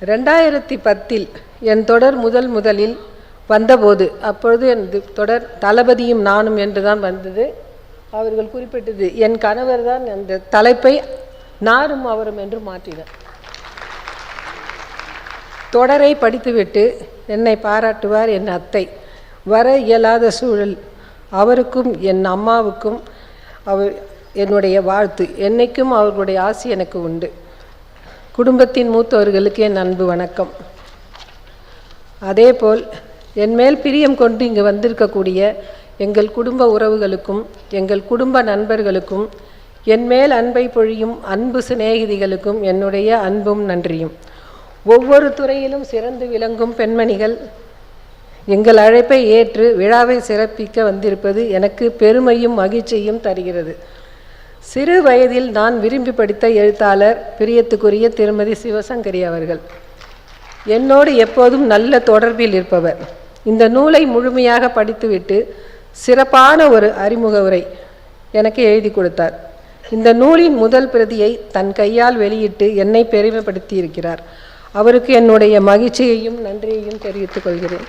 2010 என் தொடர் முதலில் வந்தபோது, அப்பொழுது என் தொடர் தளபதியும் நானும் என்றுதான் வந்தது. அவர்கள் குறிப்பிட்டது என் கணவர் தான் அந்த தலைப்பை நாரும் அவரும் என்று மாற்றினார். தொடரை படித்துவிட்டு என்னை பாராட்டுவார் என் அத்தை. வர இயலாத சூழல். அவருக்கும் என் அம்மாவுக்கும் என்னுடைய வாழ்த்து. என்னைக்கும் அவர்களுடைய ஆசி எனக்கு உண்டு. குடும்பத்தின் மூத்தவர்களுக்கு என் அன்பு வணக்கம். அதேபோல் என்மேல் பிரியம் கொண்டு இங்கு வந்திருக்கக்கூடிய எங்கள் குடும்ப உறவுகளுக்கும் எங்கள் குடும்ப நண்பர்களுக்கும் என்மேல் அன்பை பொழியும் அன்பு சிநேகிதிகளுக்கும் என்னுடைய அன்பும் நன்றியும். ஒவ்வொரு துறையிலும் சிறந்து விளங்கும் பெண்மணிகள் எங்கள் அழைப்பை ஏற்று விழாவை சிறப்பிக்க வந்திருப்பது எனக்கு பெருமையும் மகிழ்ச்சியும் தருகிறது. சிறு வயதில் நான் விரும்பி படித்த எழுத்தாளர் பிரியத்துக்குரிய திருமதி சிவசங்கரி அவர்கள் என்னோடு எப்போதும் நல்ல தொடர்பில் இருப்பவர். இந்த நூலை முழுமையாக படித்துவிட்டு சிறப்பான ஒரு அறிமுக உரை எனக்கு எழுதி கொடுத்தார். இந்த நூலின் முதல் பிரதியை தன் கையால் வெளியிட்டு என்னை பெருமைப்படுத்தி இருக்கிறார். அவருக்கு என்னுடைய மகிழ்ச்சியையும் நன்றியையும் தெரிவித்துக் கொள்கிறேன்.